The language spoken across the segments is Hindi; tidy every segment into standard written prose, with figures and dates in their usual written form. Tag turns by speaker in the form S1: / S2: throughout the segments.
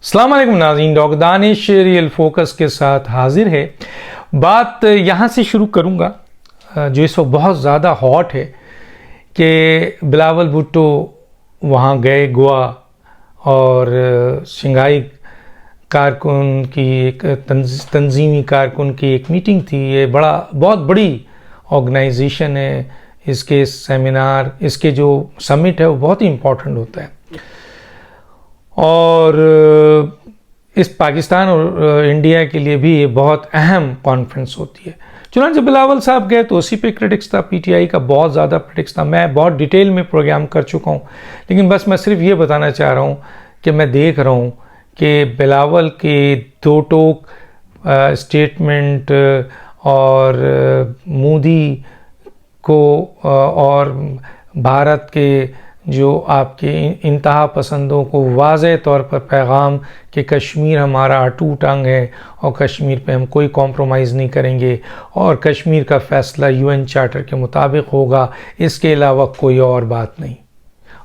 S1: अस्सलाम वालेकुम नाज़रीन, डॉक्टर दानिश रियल फोकस के साथ हाजिर है। बात यहाँ से शुरू करूँगा जो इस वक्त बहुत ज़्यादा हॉट है कि बिलावल भुट्टो वहाँ गए गोवा और शंघाई कारकुन की एक तंजीमी कारकुन की एक मीटिंग थी। ये बहुत बड़ी ऑर्गेनाइजेशन है। इसके सेमिनार, इसके जो समिट है वो बहुत ही इम्पोर्टेंट होता है और इस पाकिस्तान और इंडिया के लिए भी ये बहुत अहम कॉन्फ्रेंस होती है। चुनांचे जब बिलावल साहब गए तो उसी पे क्रिटिक्स था, पीटीआई का बहुत ज़्यादा क्रिटिक्स था। मैं बहुत डिटेल में प्रोग्राम कर चुका हूँ, लेकिन बस मैं सिर्फ ये बताना चाह रहा हूँ कि मैं देख रहा हूँ कि बिलावल के दो टोक स्टेटमेंट और मोदी को और भारत के जो आपके इंतहा पसंदों को वाज़े तौर पर पैगाम कि कश्मीर हमारा अटूट अंग है और कश्मीर पे हम कोई कॉम्प्रोमाइज़ नहीं करेंगे और कश्मीर का फ़ैसला यूएन चार्टर के मुताबिक होगा, इसके अलावा कोई और बात नहीं।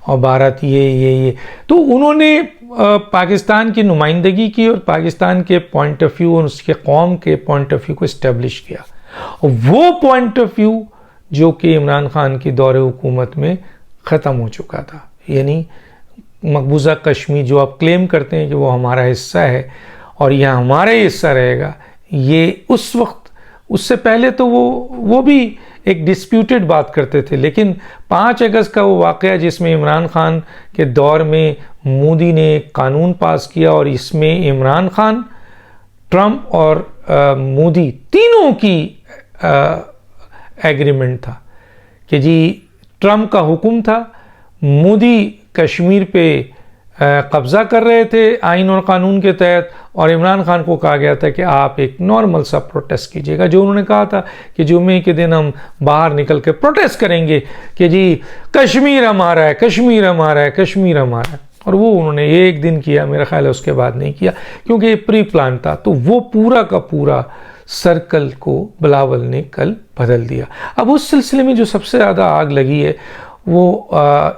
S1: और भारत ये तो उन्होंने पाकिस्तान की नुमाइंदगी की और पाकिस्तान के पॉइंट ऑफ व्यू और उसके कौम के पॉइंट ऑफ व्यू को इस्टेब्लिश किया। और वो पॉइंट ऑफ व्यू जो कि इमरान खान की दौरे हुकूमत में ख़त्म हो चुका था, यानी मकबूजा कश्मीर जो आप क्लेम करते हैं कि वो हमारा हिस्सा है और यह हमारा हिस्सा रहेगा, ये उस वक्त, उससे पहले तो वो भी एक डिस्प्यूटेड बात करते थे। लेकिन 5 अगस्त का वो वाक़या जिसमें इमरान खान के दौर में मोदी ने एक कानून पास किया और इसमें इमरान खान, ट्रंप और मोदी तीनों की एग्रीमेंट था कि जी ट्रंप का हुक्म था, मोदी कश्मीर पे कब्ज़ा कर रहे थे आइन और कानून के तहत और इमरान खान को कहा गया था कि आप एक नॉर्मल सा प्रोटेस्ट कीजिएगा। जो उन्होंने कहा था कि जुम्मे के दिन हम बाहर निकल के प्रोटेस्ट करेंगे कि जी कश्मीर हमारा है, कश्मीर हमारा है, कश्मीर हमारा है। और वो उन्होंने एक दिन किया, मेरा ख्याल है उसके बाद नहीं किया, क्योंकि ये प्री प्लान था। तो वो पूरा का पूरा सर्कल को बिलावल ने कल बदल दिया। अब उस सिलसिले में जो सबसे ज़्यादा आग लगी है वो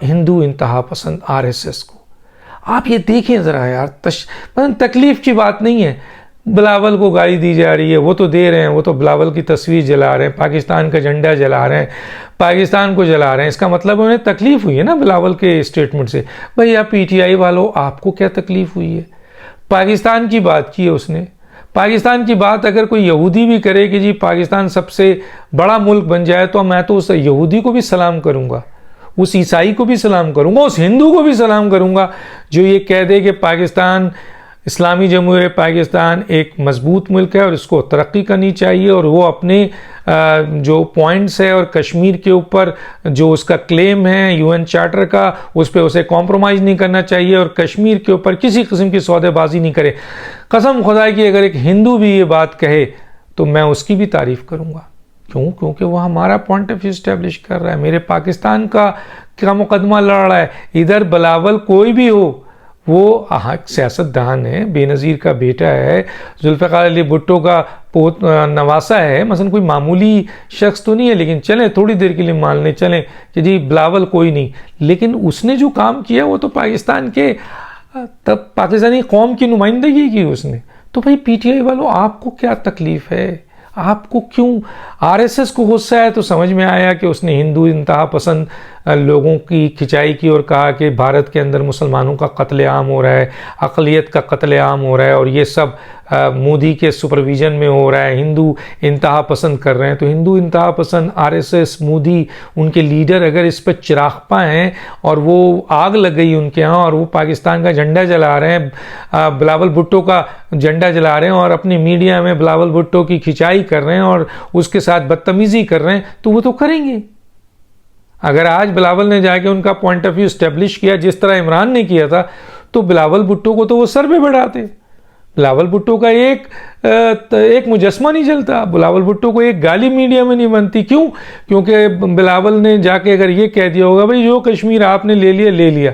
S1: हिंदू इंतहा पसंद आरएसएस को। आप ये देखें ज़रा यार, तकलीफ़ की बात नहीं है। बिलावल को गाली दी जा रही है, वो तो दे रहे हैं, वो तो बिलावल की तस्वीर जला रहे हैं, पाकिस्तान का झंडा जला रहे हैं, पाकिस्तान को जला रहे हैं। इसका मतलब उन्हें तकलीफ़ हुई है ना बिलावल के स्टेटमेंट से। भाई आप पीटीआई वालों, आपको क्या तकलीफ़ हुई है? पाकिस्तान की बात की है उसने। पाकिस्तान की बात अगर कोई यहूदी भी करे कि जी पाकिस्तान सबसे बड़ा मुल्क बन जाए, तो मैं तो उस यहूदी को भी सलाम करूंगा, उस ईसाई को भी सलाम करूंगा, उस हिंदू को भी सलाम करूंगा जो ये कह दे कि पाकिस्तान, इस्लामी जमहूरियत पाकिस्तान एक मजबूत मुल्क है और इसको तरक्की करनी चाहिए और वो अपने जो पॉइंट्स है और कश्मीर के ऊपर जो उसका क्लेम है यूएन चार्टर का, उस पर उसे कॉम्प्रोमाइज़ नहीं करना चाहिए और कश्मीर के ऊपर किसी किस्म की सौदेबाजी नहीं करे। कसम खुदा की अगर एक हिंदू भी ये बात कहे तो मैं उसकी भी तारीफ़ करूँगा। क्यों? क्योंकि वो हमारा पॉइंट ऑफ व्यू इस्टेब्लिश कर रहा है, मेरे पाकिस्तान का मुकदमा लड़ रहा है। इधर बिलावल कोई भी हो, वो सियासतदान है, बेनज़ीर का बेटा है, जुल्फ़िकार अली भुट्टो का पोत नवासा है, मसलन कोई मामूली शख्स तो नहीं है। लेकिन चलें थोड़ी देर के लिए मान लें चलें कि जी बिलावल कोई नहीं, लेकिन उसने जो काम किया वो तो पाकिस्तान के तब पाकिस्तानी कौम की नुमाइंदगी की उसने। तो भाई पीटीआई वालों, आपको क्या तकलीफ़ है? आपको क्यों? आरएसएस को गुस्सा है तो समझ में आया कि उसने हिंदू इंतहा पसंद लोगों की खिंचाई की और कहा कि भारत के अंदर मुसलमानों का कत्लेआम हो रहा है, अक़लियत का कत्लेआम हो रहा है और ये सब मोदी के सुपरविज़न में हो रहा है, हिंदू इंतहा पसंद कर रहे हैं। तो हिंदू इंतहा पसंद आरएसएस, मोदी, उनके लीडर अगर इस पर चिरागपा हैं और वो आग लग गई उनके यहाँ और वो पाकिस्तान का झंडा जला रहे हैं, बिलावल भुट्टो का झंडा जला रहे हैं और अपनी मीडिया में बिलावल भुट्टो की खिंचाई कर रहे हैं और उसके साथ बदतमीज़ी कर रहे हैं, तो वो तो करेंगे। अगर आज बिलावल ने जाके उनका पॉइंट ऑफ व्यू इस्टेब्लिश किया जिस तरह इमरान ने किया था, तो बिलावल भुट्टो को तो वो सर पे बढ़ाते। बिलावल भुट्टो का एक मुजस्मा नहीं चलता, बिलावल भुट्टो को एक गाली मीडिया में नहीं बनती। क्यों? क्योंकि बिलावल ने जाके अगर ये कह दिया होगा भाई जो कश्मीर आपने ले लिया ले लिया,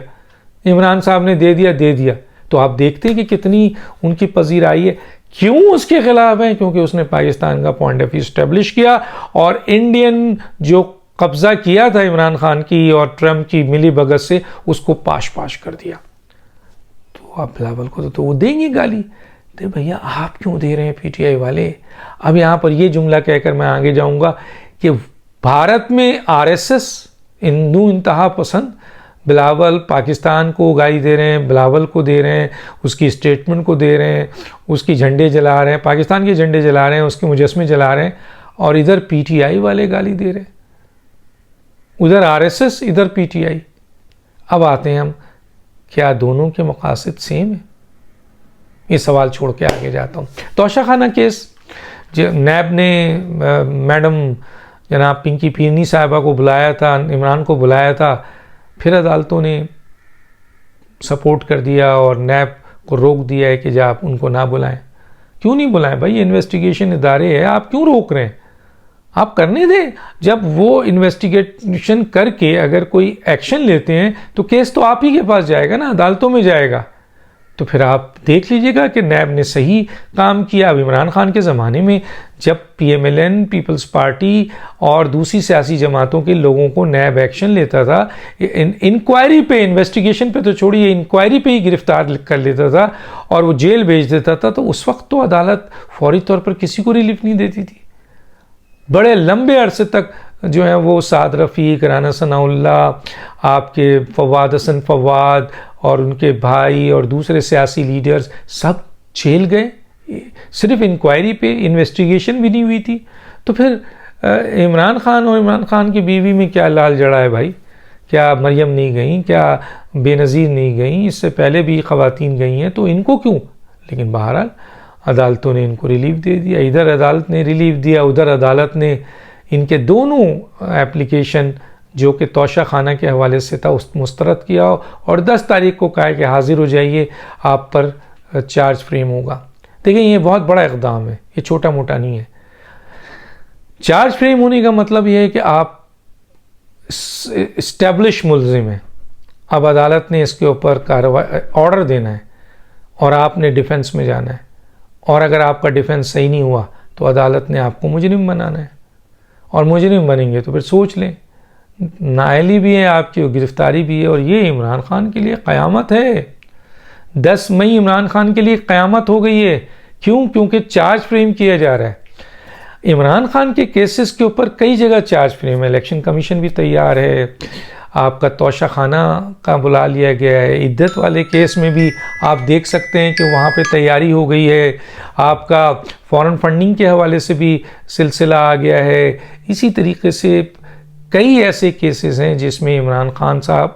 S1: इमरान साहब ने दे दिया दे दिया, तो आप देखते हैं कि कितनी उनकी पजीराई है। क्यों उसके खिलाफ है? क्योंकि उसने पाकिस्तान का पॉइंट ऑफ व्यू इस्टेब्लिश किया और इंडियन जो कब्जा किया था इमरान खान की और ट्रंप की मिली भगत से, उसको पाश पाश कर दिया। तो तो आप बिलावल को तो वो देंगे गाली। तो भैया आप क्यों दे रहे हैं पीटीआई वाले? अब यहाँ पर ये जुमला कहकर मैं आगे जाऊँगा कि भारत में आरएसएस हिंदू इंतहा पसंद बिलावल पाकिस्तान को गाली दे रहे हैं, बिलावल को दे रहे हैं, उसकी स्टेटमेंट को दे रहे हैं, उसकी झंडे जला रहे हैं, पाकिस्तान के झंडे जला रहे हैं, उसके मुजस्मे जला रहे हैं, और इधर पीटीआई वाले गाली दे रहे हैं। उधर आरएसएस, इधर पीटीआई। अब आते हैं हम, क्या दोनों के मकासद सेम है? ये सवाल छोड़ के आगे जाता हूँ। तोशाखाना केस, नैब ने मैडम जनाब पिंकी पीरनी साहिबा को बुलाया था, इमरान को बुलाया था, फिर अदालतों ने सपोर्ट कर दिया और नैब को रोक दिया है कि आप उनको ना बुलाएं। क्यों नहीं बुलाएं भाई? इन्वेस्टिगेशन इदारे है, आप क्यों रोक रहे हैं? आप करने दें। जब वो इन्वेस्टिगेशन करके अगर कोई एक्शन लेते हैं तो केस तो आप ही के पास जाएगा ना, अदालतों में जाएगा। तो फिर आप देख लीजिएगा कि नैब ने सही काम किया। अब इमरान खान के ज़माने में जब पीएमएलएन, पीपल्स पार्टी और दूसरी सियासी जमातों के लोगों को नैब एक्शन लेता था, इंक्वायरी पे, इन्वेस्टिगेशन पे तो छोड़िए, इंक्वायरी पे ही गिरफ्तार कर लेता था और वो जेल भेज देता था, तो उस वक्त तो अदालत फौरी तौर पर किसी को रिलीफ नहीं देती थी। बड़े लंबे अरसे तक जो है वो साद रफ़ीक, राना सनाउल्ला, आपके फवाद हसन फवाद और उनके भाई और दूसरे सियासी लीडर्स सब जेल गए, सिर्फ इंक्वायरी पे, इन्वेस्टिगेशन भी नहीं हुई थी। तो फिर इमरान खान और इमरान खान की बीवी में क्या लाल जड़ा है भाई? क्या मरियम नहीं गई? क्या बेनज़ीर नहीं गई? इससे पहले भी ख़वातीन गई हैं, तो इनको क्यों? लेकिन बहरहाल अदालतों ने इनको रिलीफ दे दिया। इधर अदालत ने रिलीफ दिया, उधर अदालत ने इनके दोनों एप्लीकेशन जो कि तोशाखाना के हवाले से था उस मुस्तरद किया और 10 तारीख को कहा कि हाजिर हो जाइए, आप पर चार्ज फ्रेम होगा। देखिए ये बहुत बड़ा इक़दाम है, ये छोटा मोटा नहीं है। चार्ज फ्रेम होने का मतलब ये है कि आप इस्टेब्लिश मुल्ज़िम हैं। अब अदालत ने इसके ऊपर कार्रवाई ऑर्डर देना है और आपने डिफेंस में जाना है, और अगर आपका डिफेंस सही नहीं हुआ तो अदालत ने आपको मुजरिम बनाना है, और मुजरिम बनेंगे तो फिर सोच लें, नाअहली भी है आपकी और गिरफ्तारी भी है। और ये इमरान खान के लिए क़यामत है। 10 मई इमरान खान के लिए क़यामत हो गई है। क्यों? क्योंकि चार्ज फ्रेम किया जा रहा है। इमरान खान के केसेस के ऊपर कई जगह चार्ज फ्रेम है। इलेक्शन कमीशन भी तैयार है, आपका तोशाखाना का बुला लिया गया है, इद्दत वाले केस में भी आप देख सकते हैं कि वहाँ पे तैयारी हो गई है, आपका फॉरेन फंडिंग के हवाले से भी सिलसिला आ गया है। इसी तरीके से कई ऐसे केसेस हैं जिसमें इमरान खान साहब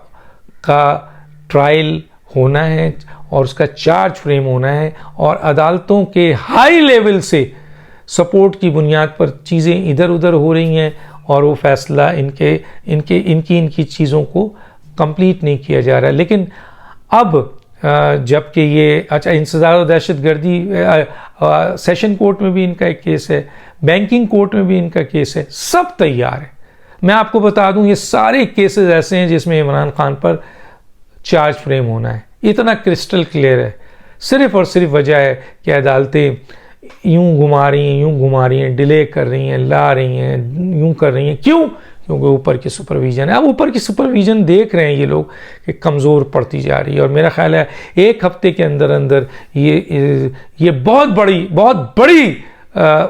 S1: का ट्रायल होना है और उसका चार्ज फ्रेम होना है, और अदालतों के हाई लेवल से सपोर्ट की बुनियाद पर चीज़ें इधर उधर हो रही हैं और वो फैसला इनकी चीज़ों को कंप्लीट नहीं किया जा रहा है। लेकिन अब जबकि ये इंसदाद और दहशतगर्दी सेशन कोर्ट में भी इनका एक केस है, बैंकिंग कोर्ट में भी इनका केस है, सब तैयार है। मैं आपको बता दूं ये सारे केसेस ऐसे हैं जिसमें इमरान खान पर चार्ज फ्रेम होना है। इतना क्रिस्टल क्लियर है। सिर्फ और सिर्फ वजह है कि अदालतें यूं घुमा रही हैं, डिले कर रही हैं, ला रही हैं, यूं कर रही हैं। क्यों? क्योंकि ऊपर की सुपरविजन है। अब ऊपर की सुपरविजन देख रहे हैं ये लोग कि कमज़ोर पड़ती जा रही है, और मेरा ख्याल है 1 हफ्ते के अंदर अंदर ये बहुत बड़ी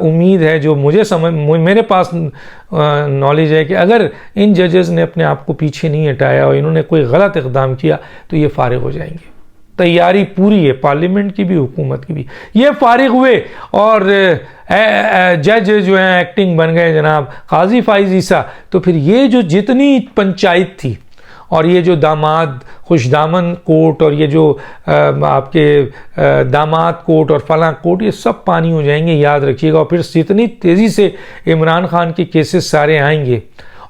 S1: उम्मीद है जो मेरे पास नॉलेज है कि अगर इन जजेस ने अपने आप को पीछे नहीं हटाया और इन्होंने कोई गलत इक़दाम किया तो ये फारिग हो जाएंगे। तैयारी पूरी है, पार्लियामेंट की भी, हुकूमत की भी। ये फारिग हुए और जज जो है एक्टिंग बन गए जनाब काजी फाइज ईसा, तो फिर ये जो जितनी पंचायत थी और ये जो दामाद खुशदामन कोर्ट और ये जो आपके दामाद कोर्ट और फलां कोर्ट, ये सब पानी हो जाएंगे, याद रखिएगा। और फिर इतनी तेज़ी से इमरान खान के केसेस सारे आएंगे,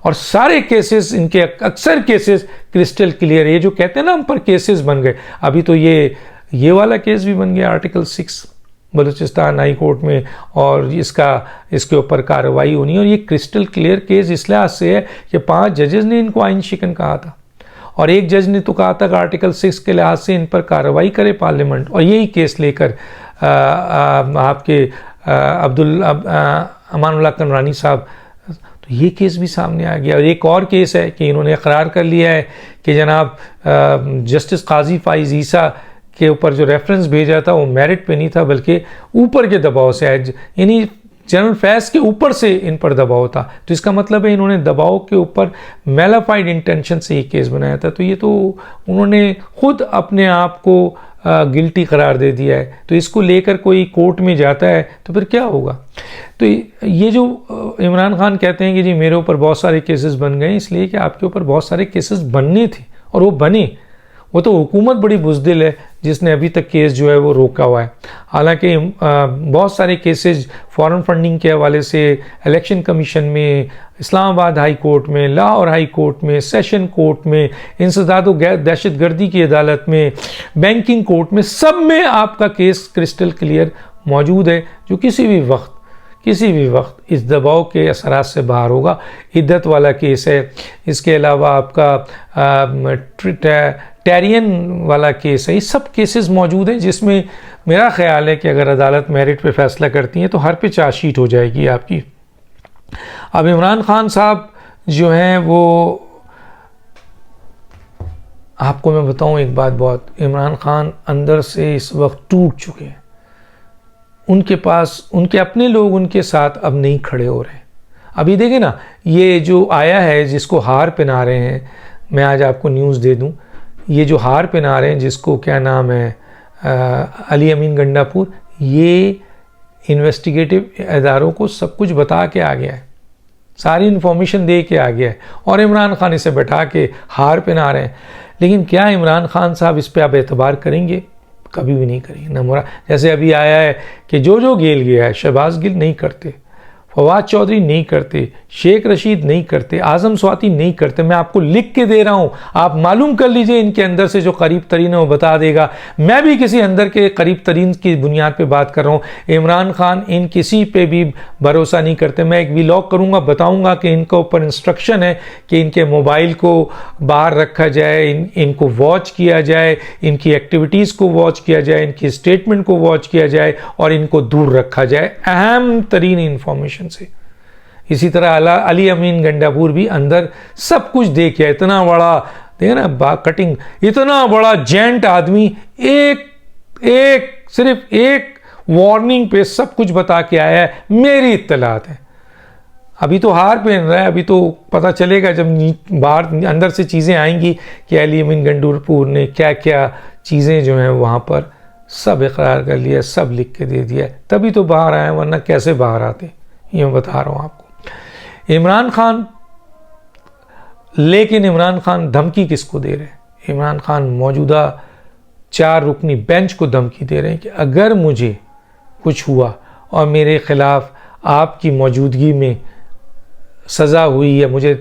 S1: और सारे केसेस, इनके अक्सर केसेस क्रिस्टल क्लियर है। ये जो कहते हैं ना हम पर केसेस बन गए, अभी तो ये वाला केस भी बन गया आर्टिकल 6 बलूचिस्तान हाई कोर्ट में, और इसके ऊपर कार्रवाई होनी है। और ये क्रिस्टल क्लियर केस इस लिहाज से है कि 5 जजेस ने इनको आइन शिकन कहा था, और एक जज ने तो कहा था कि आर्टिकल 6 के लिहाज से इन पर कार्रवाई करे पार्लियामेंट। और यही केस लेकर आपके अमानुल्लाह कनरानी साहब, तो ये केस भी सामने आ गया। और एक और केस है कि इन्होंने इकरार कर लिया है कि जनाब जस्टिस काजी फाइज ईसा के ऊपर जो रेफरेंस भेजा था वो मेरिट पे नहीं था बल्कि ऊपर के दबाव से, यानी जनरल फैज़ के ऊपर से इन पर दबाव था। तो इसका मतलब है इन्होंने दबाव के ऊपर मेलाफाइड इंटेंशन से ये केस बनाया था। तो ये तो उन्होंने खुद अपने आप को गिल्टी करार दे दिया है। तो इसको लेकर कोई कोर्ट में जाता है तो फिर क्या होगा? तो ये जो इमरान खान कहते हैं कि जी मेरे ऊपर बहुत सारे केसेस बन गए, इसलिए कि आपके ऊपर बहुत सारे केसेस बनने थे और वो बने। वो तो हुकूमत बड़ी बुज़दिल है जिसने अभी तक केस जो है वो रोका हुआ है। हालांकि बहुत सारे केसेस फॉरेन फंडिंग के हवाले से इलेक्शन कमीशन में, इस्लामाबाद हाई कोर्ट में, लाहौर हाई कोर्ट में, सेशन कोर्ट में, इंसदाद व दहशतगर्दी की अदालत में, बैंकिंग कोर्ट में, सब में आपका केस क्रिस्टल क्लियर मौजूद है जो किसी भी वक्त इस दबाव के असरात से बाहर होगा। इद्दत वाला केस है, इसके अलावा आपका टेरियन वाला केस है। ये सब केसेस मौजूद हैं जिसमें मेरा ख्याल है कि अगर अदालत मेरिट पे फैसला करती है तो हर पे चार्जशीट हो जाएगी आपकी। अब इमरान खान साहब जो हैं वो, आपको मैं बताऊं एक बात, बहुत इमरान खान अंदर से इस वक्त टूट चुके हैं। उनके पास उनके अपने लोग उनके साथ अब नहीं खड़े हो रहे। अभी देखें ना, ये जो आया है जिसको हार पहना रहे हैं, मैं आज आपको न्यूज़ दे दूं, ये जो हार पहना रहे हैं जिसको क्या नाम है, अली अमीन गंडापुर, ये इन्वेस्टिगेटिव इदारों को सब कुछ बता के आ गया है, सारी इन्फॉर्मेशन दे के आ गया है और इमरान खान इसे बैठा के हार पहना रहे हैं। लेकिन क्या इमरान खान साहब इस पर आप एतबार करेंगे? कभी भी नहीं करेंगे। नमूरा जैसे अभी आया है कि जो गेल गया है, शहबाज गिल नहीं करते, फवाद चौधरी नहीं करते, शेख रशीद नहीं करते, आजम स्वाति नहीं करते। मैं आपको लिख के दे रहा हूं, आप मालूम कर लीजिए। इनके अंदर से जो करीब तरीन है वो बता देगा। मैं भी किसी अंदर के करीब तरीन की बुनियाद पे बात कर रहा हूं। इमरान खान इन किसी पे भी भरोसा नहीं करते। मैं एक व्लॉग करूंगा, बताऊंगा कि इनके ऊपर इंस्ट्रक्शन है कि इनके मोबाइल को बाहर रखा जाए, इनको वॉच किया जाए, इनकी एक्टिविटीज़ को वॉच किया जाए, इनकी स्टेटमेंट को वॉच किया जाए और इनको दूर रखा जाए अहम तरीन इंफॉर्मेशन से। इसी तरह अली अमीन गंडापुर भी अंदर सब कुछ देख गया। इतना बड़ा देखे ना कटिंग, इतना बड़ा जेंट आदमी सिर्फ एक वार्निंग पे सब कुछ बता के आया है। मेरी इत्तलात है। अभी तो हार पहन रहा है, अभी तो पता चलेगा जब बाहर अंदर से चीज़ें आएंगी कि अली अमीन गंडापुर ने क्या क्या चीज़ें जो हैं वहाँ पर सब इकरार कर लिया, सब लिख के दे दिया, तभी तो बाहर आए, वरना कैसे बाहर आते, ये मैं बता रहा हूँ आपको। इमरान खान, लेकिन इमरान खान धमकी किसको दे रहे हैं? इमरान खान मौजूदा 4 रुकनी बेंच को धमकी दे रहे हैं कि अगर मुझे कुछ हुआ और मेरे खिलाफ आपकी मौजूदगी में सज़ा हुई या मुझे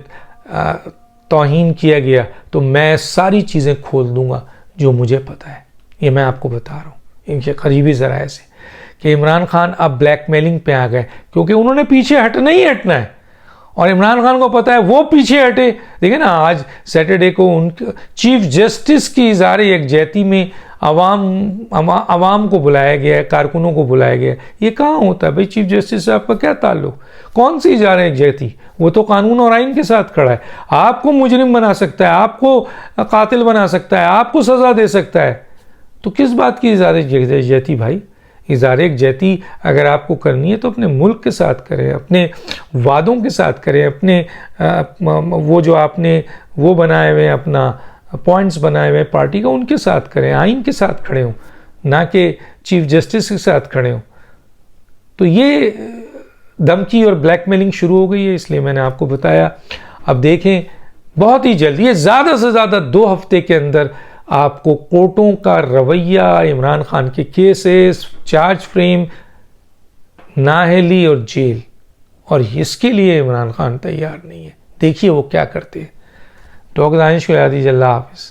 S1: तौहीन किया गया तो मैं सारी चीज़ें खोल दूंगा जो मुझे पता है। ये मैं आपको बता रहा हूँ इनके करीबी ज़राए से कि इमरान खान अब ब्लैकमेलिंग पे आ गए, क्योंकि उन्होंने पीछे हटना ही हटना है और इमरान खान को पता है वो पीछे हटे। देखिए ना, आज सैटरडे को उनके चीफ जस्टिस की इज़हार यकजहती में अवाम को बुलाया गया है, कारकुनों को बुलाया गया है। ये कहाँ होता है भाई? चीफ जस्टिस से आपका क्या ताल्लुक? कौन सी इज़हार यकजहती? वो तो कानून और आइन के साथ खड़ा है। आपको मुजरिम बना सकता है, आपको कातिल बना सकता है, आपको सज़ा दे सकता है। तो किस बात की इज़हार यकजहती भाई? इज़हार यकजहती अगर आपको करनी है तो अपने मुल्क के साथ करें, अपने वादों के साथ करें, अपने वो जो आपने वो बनाए हुए अपना पॉइंट्स बनाए हुए पार्टी का, उनके साथ करें, आइन के साथ खड़े हों, ना कि चीफ जस्टिस के साथ खड़े हों। तो ये धमकी और ब्लैकमेलिंग शुरू हो गई है, इसलिए मैंने आपको बताया। अब देखें बहुत ही जल्दी, ये ज़्यादा से ज़्यादा 2 हफ्ते के अंदर आपको कोर्टों का रवैया, इमरान खान के केसेस, चार्ज फ्रेम, नाअहली और जेल, और इसके लिए इमरान खान तैयार नहीं है। देखिए वो क्या करते हैं। डॉक्टर दानिश को याद, अल्लाह हाफ़िज़।